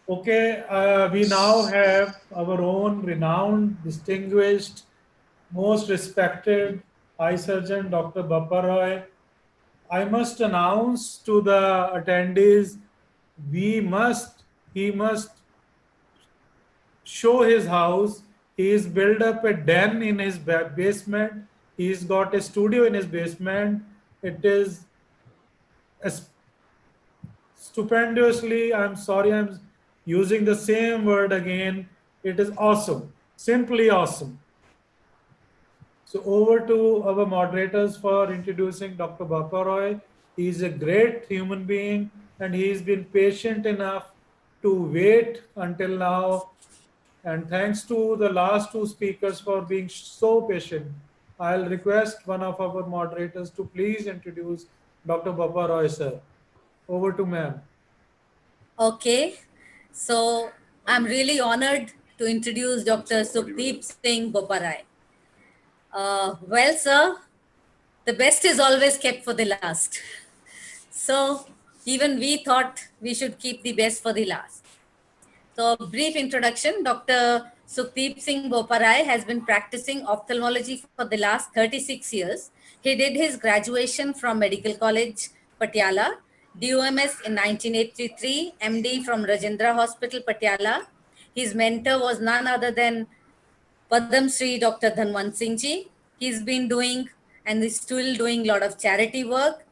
Okay, we now have our own renowned, distinguished, most respected eye surgeon, Dr. Bappa Roy. I must announce to the attendees, he must show his house. He's built up a den in his basement. He's got a studio in his basement. It is a stupendously, I'm sorry, I'm using the same word again. It is awesome, simply awesome. So, over to our moderators for introducing Dr. Bappa Roy. He is a great human being and he's been patient enough to wait until now. And thanks to the last two speakers for being so patient. I'll request one of our moderators to please introduce Dr. Bappa Roy, sir. Over to ma'am. Okay, so I'm really honored to introduce Dr. Sukhdeep Singh Boparai. Well, sir, the best is always kept for the last. So even we thought we should keep the best for the last. So, brief introduction. Dr. Sukhdeep Singh Boparai has been practicing ophthalmology for the last 36 years. He did his graduation from Medical College, Patiala, DOMS in 1983, MD from Rajendra Hospital, Patiala. His mentor was none other than Padam Shri Dr. Dhanwant Singh ji. He's been doing and is still doing a lot of charity work.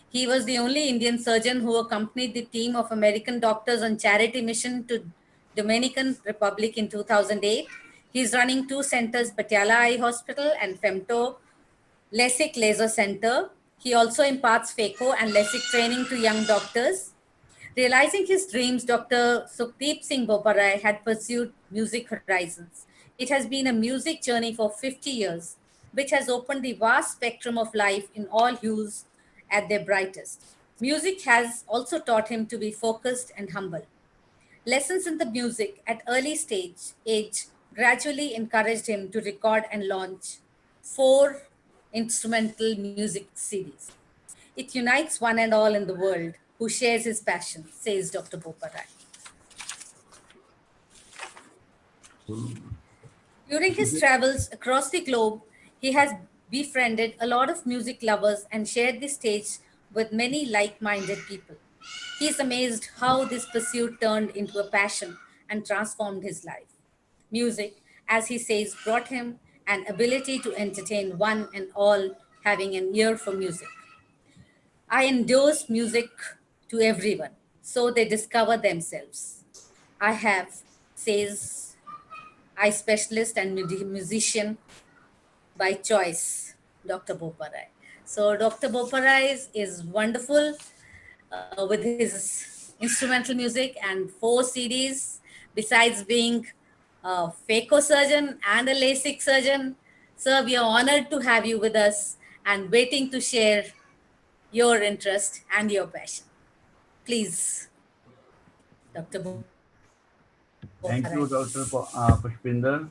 He was the only Indian surgeon who accompanied the team of American doctors on charity mission to Dominican Republic in 2008. He's running two centers, Patiala Eye Hospital and Femto LASIK Laser Center. He also imparts phaco and LASIK training to young doctors. Realizing his dreams, Dr. Sukhdeep Singh Boparai had pursued music horizons. It has been a music journey for 50 years, which has opened the vast spectrum of life in all hues at their brightest. Music has also taught him to be focused and humble. Lessons in the music at early age gradually encouraged him to record and launch four instrumental music CDs. It unites one and all in the world who shares his passion, says Dr. Boparai. During his travels across the globe, he has befriended a lot of music lovers and shared the stage with many like minded people. He is amazed how this pursuit turned into a passion and transformed his life. Music, as he says, brought him an ability to entertain one and all having an ear for music. I endorse music to everyone so they discover themselves. I have, says eye specialist and musician by choice, Dr. Boparai. So Dr. Boparai is wonderful with his instrumental music and four CDs. Besides being a phaco surgeon and a LASIK surgeon, sir, we are honored to have you with us and waiting to share your interest and your passion. Please, Dr. Boparai. Thank you, Dr. Pushpinder.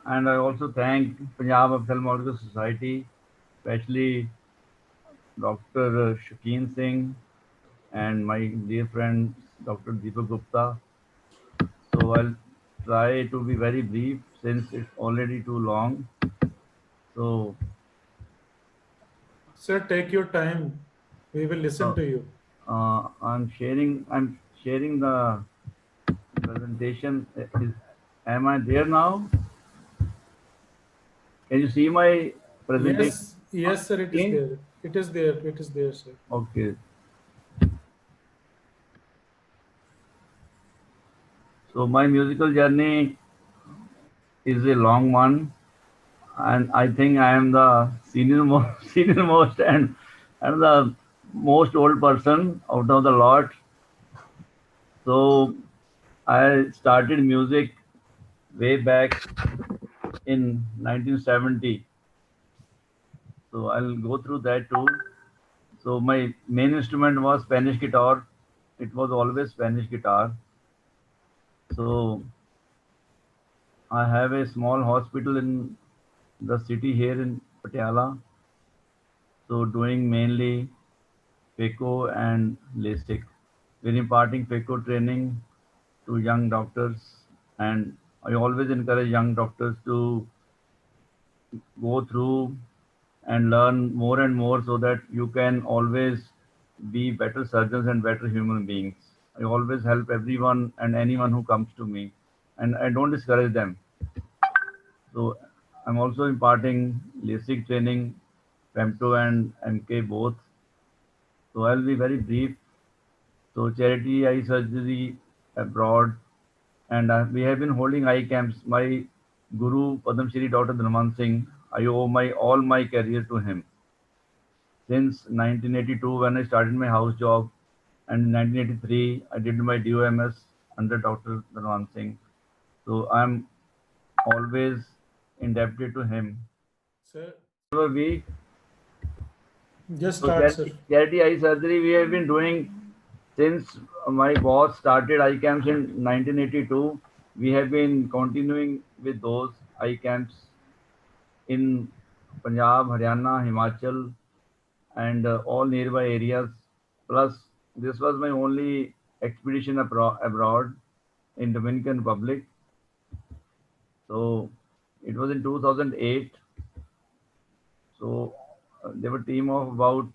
And I also thank Punjab Ophthalmological Society, especially Dr. Shakeen Singh and my dear friend Dr. Deepak Gupta. So I'll try to be very brief since it's already too long. So, Sir, take your time. We will listen uh, to you. I'm sharing the presentation. Am I there now? Can you see my presentation Yes, on yes, sir, it is screen? there. It is there. It is there, sir. Okay. So my musical journey is a long one, and I think I am the senior most, senior most and the most old person out of the lot. So I started music way back in 1970. So I'll go through that too. So my main instrument was Spanish guitar. It was always Spanish guitar. So I have a small hospital in the city here in Patiala. So doing mainly phaco and LASIK. We're imparting phaco training to young doctors, and I always encourage young doctors to go through and learn more and more so that you can always be better surgeons and better human beings. I always help everyone and anyone who comes to me, and I don't discourage them. So I'm also imparting LASIK training, FEMTO and MK both. So I'll be very brief. So charity eye surgery abroad, and we have been holding eye camps. My guru Padam Shri Dr. Dhanwan Singh, I owe my all my career to him. Since 1982 when I started my house job, and in 1983 I did my DOMS under Dr. Dhanwan Singh. So I'm always indebted to him. Sir, So we just so start, sir. charity eye surgery we have been doing since my boss started eye camps in 1982. We have been continuing with those eye camps in Punjab, Haryana, Himachal, and all nearby areas. Plus, this was my only expedition abroad in Dominican Republic. So it was in 2008. So they were a team of about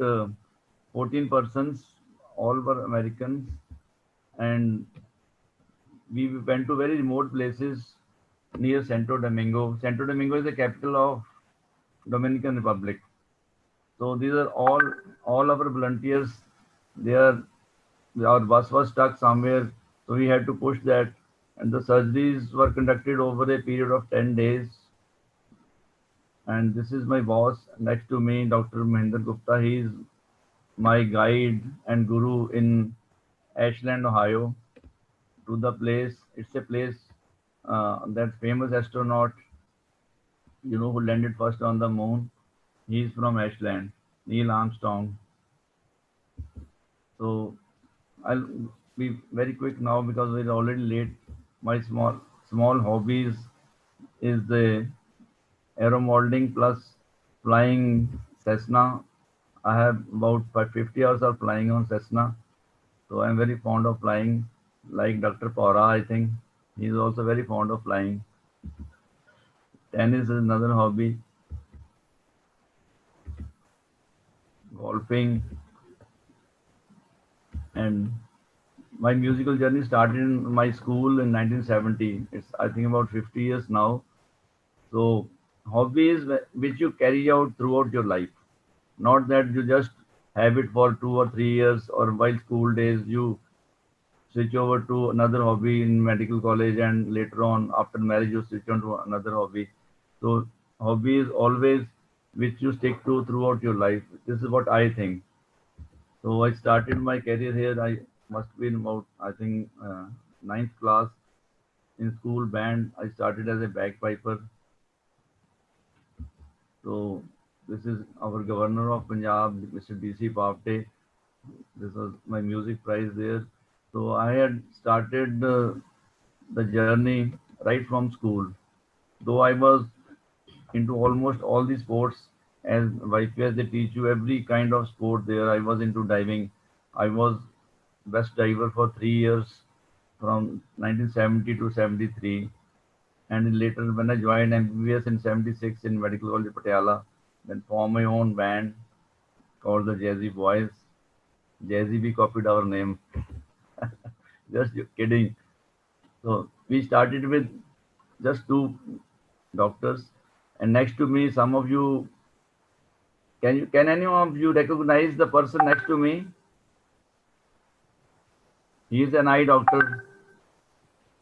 14 persons, all were Americans, and we went to very remote places near Santo Domingo. Santo Domingo is the capital of Dominican Republic. So these are all our volunteers. They are our bus was stuck somewhere, so we had to push that, and the surgeries were conducted over a period of 10 days. And this is my boss next to me, Dr. Mahinder Gupta. He is my guide and guru in Ashland, Ohio, to the place. It's a place that famous astronaut, who landed first on the moon. He's from Ashland, Neil Armstrong. So I'll be very quick now because we're already late. My small hobbies is the aero modeling plus flying Cessna. I have about 50 hours of flying on Cessna. So I'm very fond of flying, like Dr. Paura, I think. He's also very fond of flying. Tennis is another hobby. Golfing. And my musical journey started in my school in 1970. It's, I think, about 50 years now. So hobbies which you carry out throughout your life. Not that you just have it for 2 or 3 years, or while school days you switch over to another hobby in medical college, and later on after marriage you switch on to another hobby. So hobby is always which you stick to throughout your life. This is what I think. So I started my career here. I must be in about, I think, ninth class in school band. I started as a bagpiper. So this is our governor of Punjab, Mr. DC Papte. This was my music prize there. So I had started the journey right from school. Though I was into almost all the sports, as YPS they teach you every kind of sport there. I was into diving. I was best diver for 3 years from 1970 to 73. And later when I joined MBBS in 76 in Medical College Patiala, then formed my own band called the Jazzy Boys. Jazzy we copied our name. Just kidding. So we started with just two doctors, and next to me, some of you can any of you recognize the person next to me? He is an eye doctor,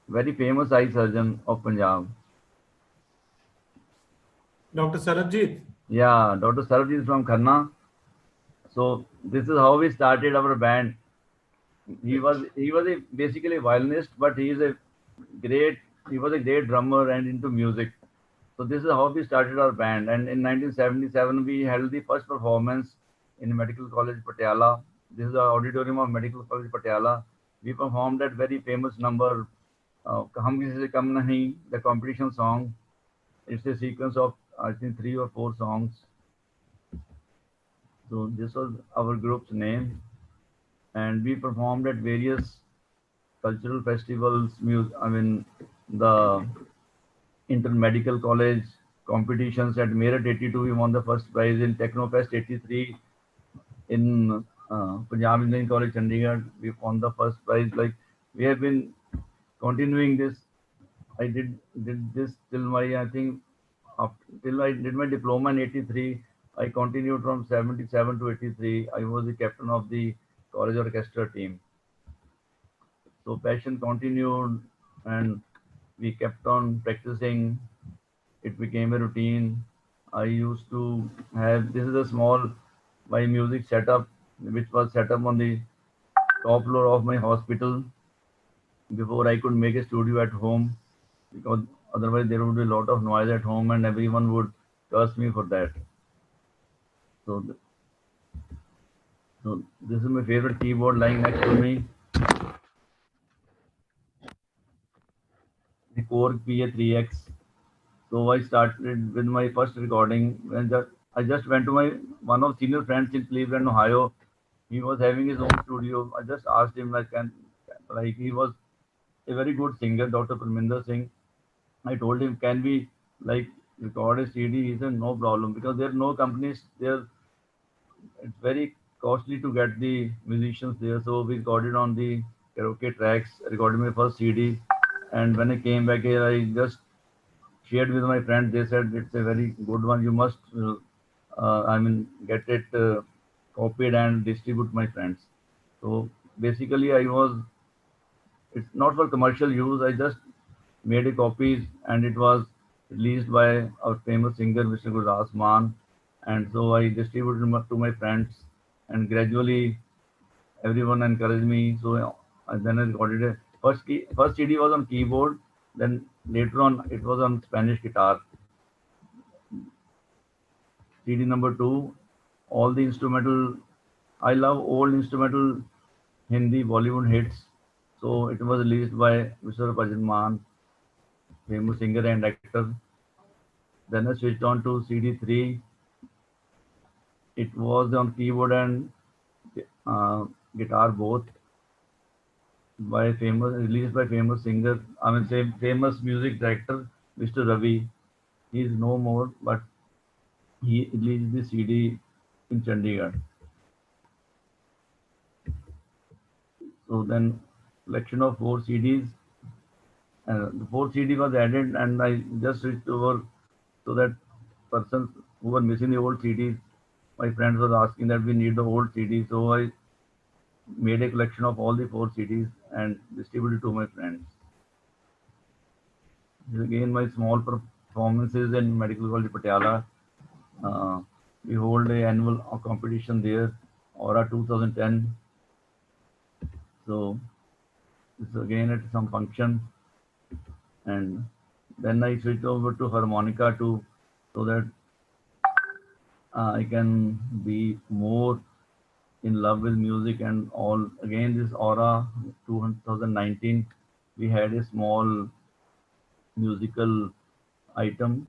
very famous eye surgeon of Punjab. Dr. Sarabjit. Yeah, Dr. Sarabjit is from Khanna. So this is how we started our band. He was basically a violinist, but great he was a great drummer and into music. So this is how we started our band. And in 1977 we held the first performance in Medical College Patiala. This is the auditorium of Medical College Patiala. We performed that very famous number, Hum Kisi Se Kam Nahi, the competition song. It's a sequence of, I think, 3 or 4 songs. So this was our group's name, and we performed at various cultural festivals, I mean, the Inter-Medical College competitions at Meerut 82, we won the first prize. In Technofest 83, in Punjab Engineering College, Chandigarh, we won the first prize. Like, we have been continuing this. I did this till my, I think, till I did my diploma in 83. I continued from 77 to 83. I was the captain of the college orchestra team. So passion continued, and we kept on practicing. It became a routine. I used to have, this is a small my music setup, which was set up on the top floor of my hospital before I could make a studio at home, because otherwise there would be a lot of noise at home and everyone would curse me for that. So, so this is my favorite keyboard lying next to me, the Korg PA3X. So I started with my first recording when I just went to my one of senior friends in Cleveland, Ohio. He was having his own studio. I just asked him like he was a very good singer, Dr. Parminder Singh. I told him, can we like record a CD? He said, no problem, because there are no companies there. It's very costly to get the musicians there. So we recorded on the karaoke tracks, recorded my first CD. And when I came back here, I just shared with my friends. They said it's a very good one. You must, I mean, get it copied and distribute my friends. So basically, it's not for commercial use. I just made a copies and it was released by our famous singer, Mr. Gurdas Maan. And so I distributed to my friends, and gradually everyone encouraged me. So then I recorded a first CD was on keyboard. Then later on, it was on Spanish guitar. CD number 2, all the instrumental. I love old instrumental Hindi Bollywood hits. So it was released by Mr. Bhajan Maan, famous singer and actor. Then I switched on to CD3. It was on keyboard and guitar both, released by famous singer, I mean, say famous music director, Mr. Ravi. He is no more, but he released the CD in Chandigarh. So then, collection of 4 CDs. The 4th CD was added, and I just switched over so that persons who were missing the old CDs, my friends were asking that we need the old CD. So I made a collection of all the 4 CDs and distributed to my friends. This is again my small performances in Medical College Patiala. We hold an annual competition there, Aura 2010. So this is again at some function, and then I switched over to harmonica so that I can be more in love with music and all. Again, this Aura 2019, we had a small musical item.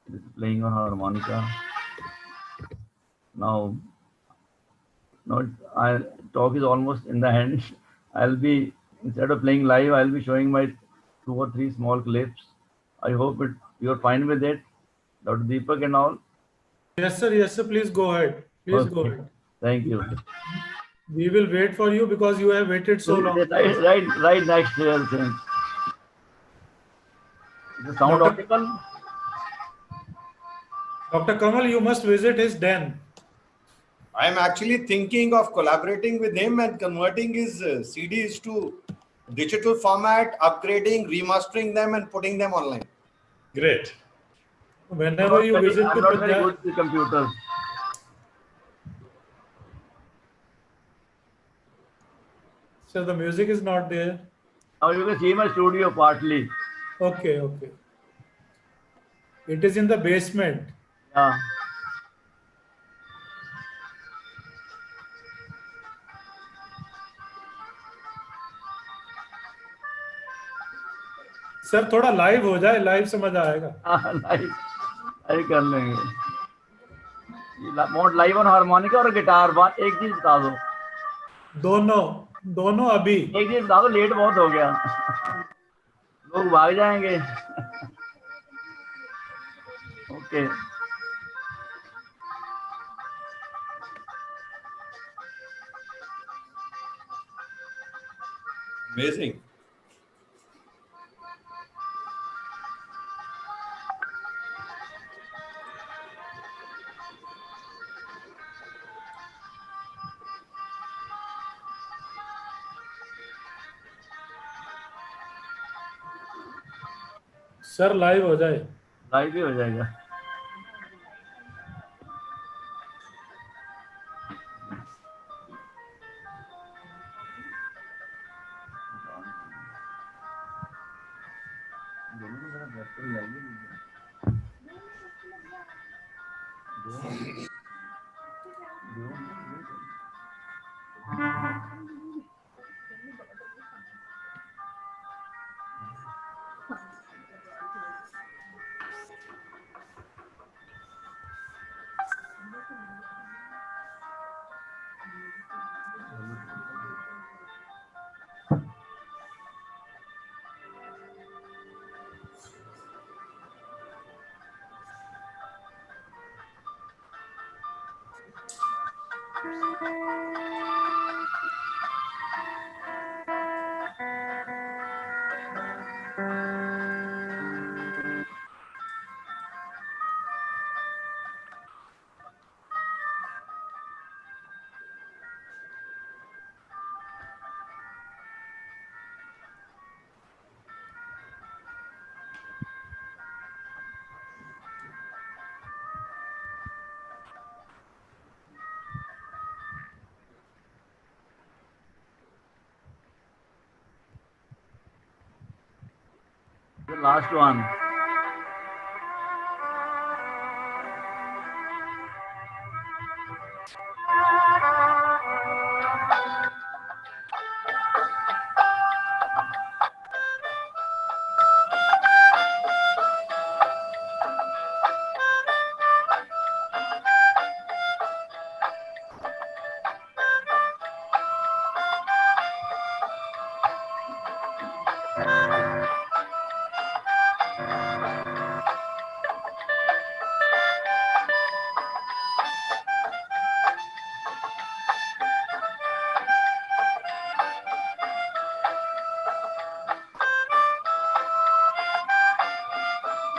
This is playing on harmonica. Now I talk is almost in the hand. I'll be, instead of playing live, I'll be showing my 2 or 3 small clips. I hope you're fine with it, Dr. Deepak and all. Yes, sir. Yes, sir. Please go ahead. Please go ahead. Thank you. We will wait for you because you have waited so long. Right next to your thing. Is the sound audible? Dr. Kamal, you must visit his den. I am actually thinking of collaborating with him and converting his CDs to digital format, upgrading, remastering them, and putting them online. Great. Whenever you visit I'm to not very Punjab, good with computers. so the music is not there. Now you can see my studio partly. Okay. It is in the basement. Yeah. Sir थोड़ा live हो जाए, live समझ आएगा. Live कर लेंगे. Live on harmonica और guitar, एक चीज बता दो. दोनों. दोनों अभी। एक चीज बता दो, लेट बहुत हो गया, लोग भाग जाएंगे। Okay Amazing. सर लाइव हो जाए। लाइव भी हो जाएगा। The last one.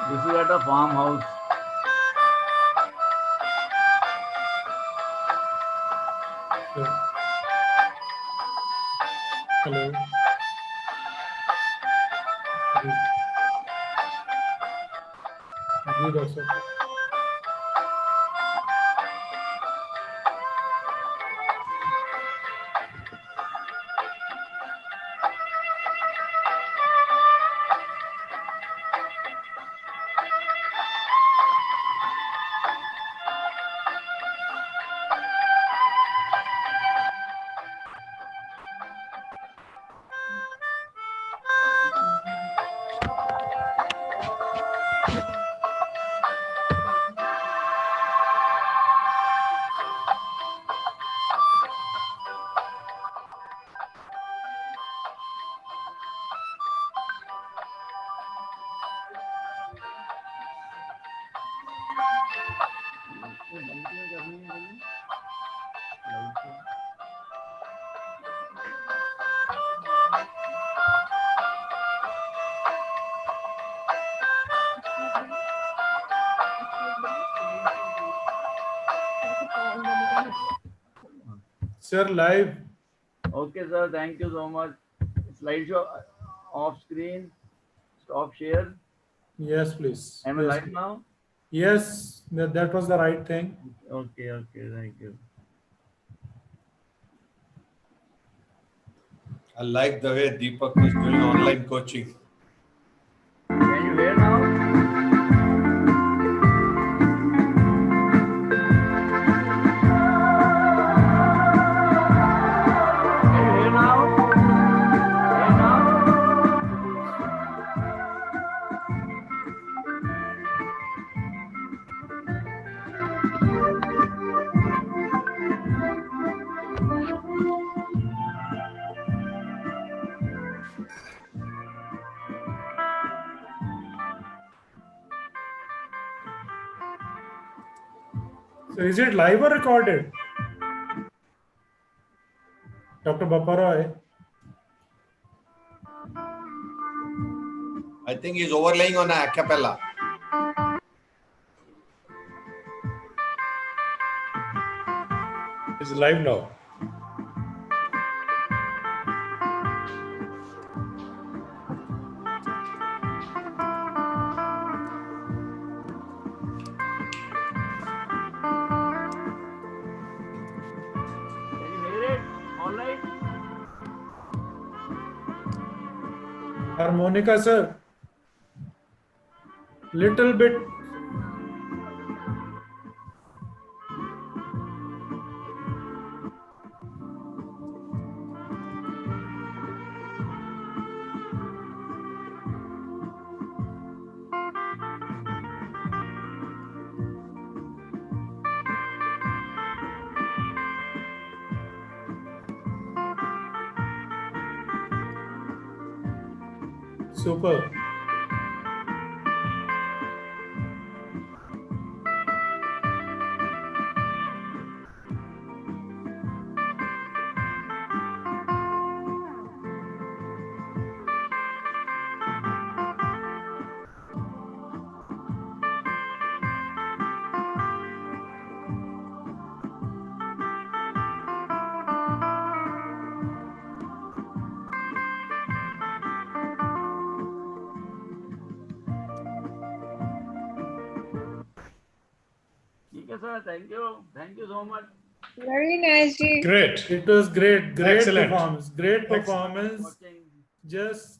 This is at a farmhouse. Hello जी डॉक्टर साहब। Sir live. Okay, sir. Thank you so much. Slideshow off screen. Stop share. Yes, please. Am I Yes, live please. now? Yes, that was the right thing. Okay. Okay. Thank you. I like the way Deepak is doing online coaching. Can you hear now? Can you hear now? Hear now? is it live or recorded? Dr. Bappa Roy? I think he's overlaying on a cappella. It's live now. Can you hear it? All right? Harmonica, sir. Little bit. Super. ठीक है sir. Thank you. Thank you so much. Very nice, Ji. Great. It was great. Great Excellent. performance. Great Excellent. performance. Watching. Just